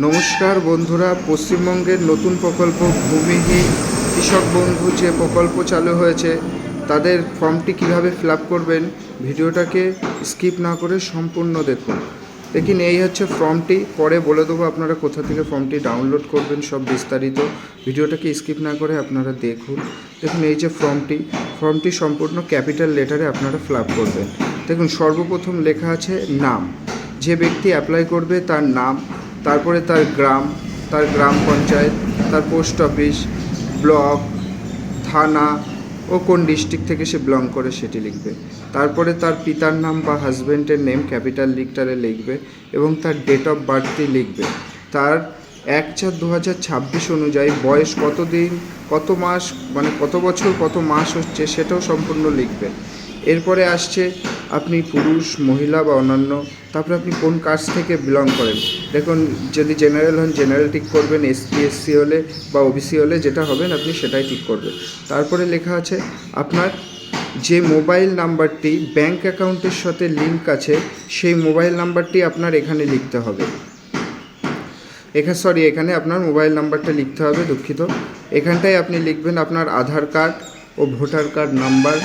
নমস্কার বন্ধুরা, পশ্চিমবঙ্গের নতুন প্রকল্প ভূমিহীন কৃষক বন্ধু যে প্রকল্প চালু হয়েছে তাদের ফর্মটি কিভাবে ফিল আপ করবেন ভিডিওটাকে স্কিপ না করে সম্পূর্ণ দেখুন। দেখুন, এই হচ্ছে ফর্মটি, পরে বলে দেবো আপনারা কোথা থেকে ফর্মটি ডাউনলোড করবেন সব বিস্তারিত। ভিডিওটাকে স্কিপ না করে আপনারা দেখুন। দেখুন, এই যে ফর্মটি সম্পূর্ণ ক্যাপিটাল লেটারে আপনারা ফিল আপ করবেন। দেখুন, সর্বপ্রথম লেখা আছে নাম, যে ব্যক্তি অ্যাপ্লাই করবে তার নাম, তারপরে তার গ্রাম পঞ্চায়েত, তার পোস্ট অফিস, ব্লক, থানা ও কোন ডিস্ট্রিক্ট থেকে সে বিলং করে সেটি লিখবে। তারপরে তার পিতার নাম বা হাজব্যান্ডের নেম ক্যাপিটাল লেটারে লিখবে এবং তার ডেট অফ বার্থটি লিখবে। তার 1/4/2026 অনুযায়ী বয়স কত দিন, কত মাস, মানে কত বছর কত মাস হচ্ছে সেটাও সম্পূর্ণ লিখবে। এরপরে আসছে আপনি পুরুষ, মহিলা বা অন্যান্য, তারপরে আপনি কোন কাস্ট থেকে বিলং করেন। দেখুন, যদি জেনারেল হন জেনারেল টিক করবেন, এসটি এসসি হলে বা ওবিসি হলে যেটা হবেন আপনি সেটাই টিক করবেন। তারপরে লেখা আছে আপনার যে মোবাইল নাম্বারটি ব্যাংক অ্যাকাউন্টের সাথে লিঙ্ক আছে সেই মোবাইল নাম্বারটি আপনার এখানে লিখতে হবে। এখানে আপনার মোবাইল নাম্বারটা লিখতে হবে, দুঃখিত। এখানটায় আপনি লিখবেন আপনার আধার কার্ড ও ভোটার কার্ড নাম্বার।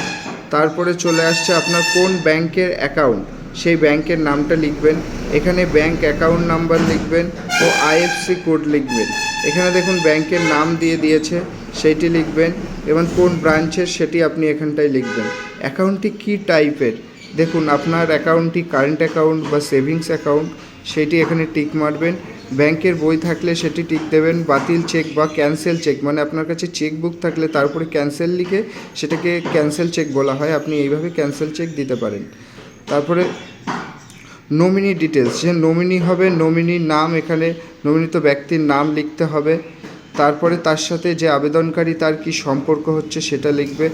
তারপরে চলে আসছে আপনার কোন ব্যাংকের অ্যাকাউন্ট, সেই ব্যাংকের নামটা লিখবেন। এখানে ব্যাংক অ্যাকাউন্ট নাম্বার লিখবেন ও আইএফসি কোড লিখবেন। এখানে দেখুন ব্যাংকের নাম দিয়ে দিয়েছে, সেইটি লিখবেন এবং কোন ব্রাঞ্চের সেটি আপনি এখানটায় লিখবেন। অ্যাকাউন্টটি কী টাইপের, দেখুন আপনার অ্যাকাউন্টটি কারেন্ট অ্যাকাউন্ট বা সেভিংস অ্যাকাউন্ট, সেটি এখানে টিক মারবেন। ব্যাংকের বই থাকলে সেটি টিক দেবেন। বাতিল চেক বা ক্যান্সেল চেক, মানে আপনার কাছে চেক বুক থাকলে তারপরে ক্যান্সেল লিখে সেটাকে ক্যান্সেল চেক বলা হয়, আপনি এইভাবে ক্যান্সেল চেক দিতে পারেন। তারপরে নমিনি ডিটেলস, যে নমিনি হবে নমিনির নাম, এখানে নমিনিত ব্যক্তির নাম লিখতে হবে। তারপরে তার সাথে যে আবেদনকারী তার কি সম্পর্ক হচ্ছে সেটা লিখবে।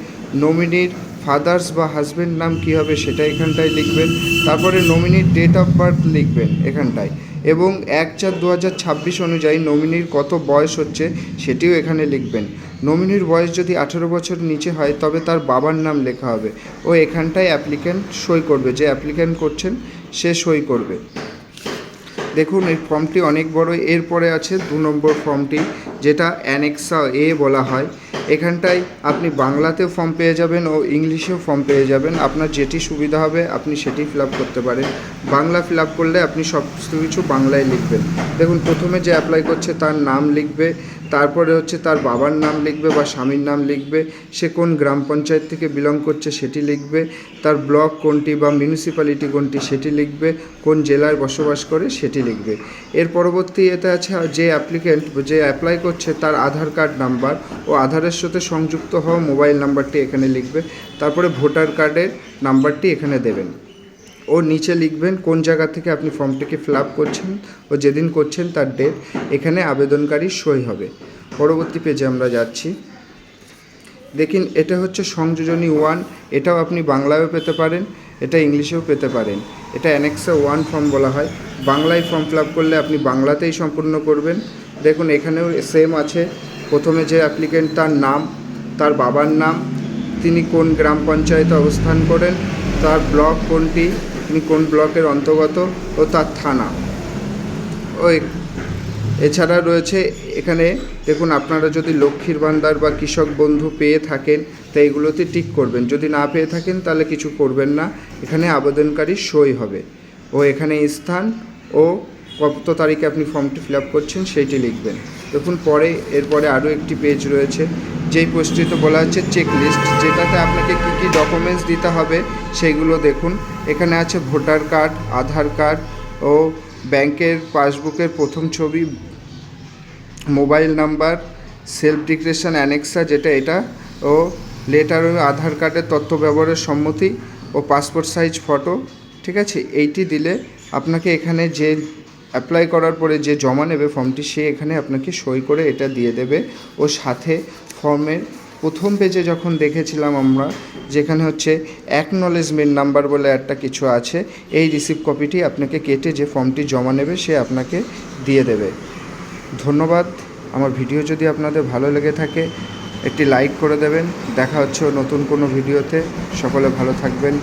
নমিনির ফাদার্স বা হাজব্যান্ড নাম কী হবে সেটা এখানটায় লিখবেন। তারপরে নমিনির ডেট অফ বার্থ লিখবেন এখানটায়, এবং 1/4/2026 অনুযায়ী নমিনির কত বয়স হচ্ছে সেটিও এখানে লিখবেন। নমিনির বয়স যদি 18 বছর নিচে হয় তবে তার বাবার নাম লেখা হবে ও এখানটায় অ্যাপ্লিক্যান্ট সই করবে, যে অ্যাপ্লিক্যান্ট করছেন সে সই করবে। দেখুন, এই ফর্মটি অনেক বড়। এরপরে আছে 2 নম্বর ফর্মটি, যেটা অ্যানেক্সা এ বলা হয়। এখানটায় আপনি বাংলাতেও ফর্ম পেয়ে যাবেন ও ইংলিশেও ফর্ম পেয়ে যাবেন, আপনার যেটি সুবিধা হবে আপনি সেটি ফিল আপ করতে পারেন। বাংলা ফিল আপ করলে আপনি সব কিছু বাংলায় লিখবেন। দেখুন, প্রথমে যে অ্যাপ্লাই করছে তার নাম লিখবে, তারপরে হচ্ছে তার বাবার নাম লিখবে বা স্বামীর নাম লিখবে, সে কোন গ্রাম পঞ্চায়েত থেকে বিলং করছে সেটি লিখবে, তার ব্লক কোনটি বা মিউনিসিপ্যালিটি কোনটি সেটি লিখবে, কোন জেলায় বসবাস করে সেটি লিখবে। এর পরবর্তী এতে আছে যে অ্যাপ্লিক্যান্ট যে অ্যাপ্লাই করছে তার আধার কার্ড নাম্বার ও আধারের সাথে সংযুক্ত হওয়া মোবাইল নাম্বারটি এখানে লিখবে। তারপরে ভোটার কার্ডের নাম্বারটি এখানে দেবেন ও নিচে লিখবেন কোন জায়গা থেকে আপনি ফর্মটিকে ফিল আপ করছেন ও যেদিন করছেন তার ডেট, এখানে আবেদনকারী সই হবে। পরবর্তী পেজে আমরা যাচ্ছি। দেখুন, এটা হচ্ছে সংযোজনী 1, এটাও আপনি বাংলায়ও পেতে পারেন, এটা ইংলিশেও পেতে পারেন। এটা অ্যানেক্সা 1 ফর্ম বলা হয়। বাংলায় ফর্ম ফিল আপ করলে আপনি বাংলাতেই সম্পূর্ণ করবেন। দেখুন, এখানেও সেম আছে। প্রথমে যে অ্যাপ্লিক্যান্ট তার নাম, তার বাবার নাম, তিনি কোন গ্রাম পঞ্চায়েতে অবস্থান করেন, তার ব্লক কোনটি, তিনি কোন ব্লকের অন্তর্গত ও তার থানা। এছাড়া রয়েছে এখানে দেখুন, আপনারা যদি লক্ষ্মীর ভান্ডার বা কৃষক বন্ধু পেয়ে থাকেন তো এইগুলোতে টিক করবেন, যদি না পেয়ে থাকেন তাহলে কিছু করবেন না। এখানে আবেদনকারী সই হবে ও এখানে স্থান ও কত তারিখে আপনি ফর্মটি ফিল আপ করছেন সেইটি লিখবেন। দেখুন, এরপরে আরও একটি পেজ রয়েছে, যেই পোস্টটিতে বলা হচ্ছে চেক লিস্ট, যেটাতে আপনাকে কী কী ডকুমেন্টস দিতে হবে সেইগুলো দেখুন। এখানে আছে ভোটার কার্ড, আধার কার্ড ও ব্যাংকের পাসবুকের প্রথম ছবি, মোবাইল নাম্বার, সেলফ ডিক্লারেশন অ্যানেক্সা যেটা এটা, ও লেটার ও আধার কার্ডের তথ্য ব্যবহারের সম্মতি ও পাসপোর্ট সাইজ ফটো। ঠিক আছে, এইটি দিলে আপনাকে এখানে যে অ্যাপ্লাই করার পরে যে জমা নেবে ফর্মটি, সে এখানে আপনাকে সই করে এটা দিয়ে দেবে। ও সাথে ফর্মের প্রথম পেজে যখন দেখেছিলাম আমরা, যেখানে হচ্ছে অ্যাকনলেজমেন্ট নাম্বার বলে একটা কিছু আছে, এই রিসিপ্ট কপিটি আপনাকে কেটে যে ফর্মটি জমা নেবে সে আপনাকে দিয়ে দেবে। ধন্যবাদ। আমার ভিডিও যদি আপনাদের ভালো লেগে থাকে একটি লাইক করে দেবেন। দেখা হচ্ছে নতুন কোনো ভিডিওতে। সকলে ভালো থাকবেন।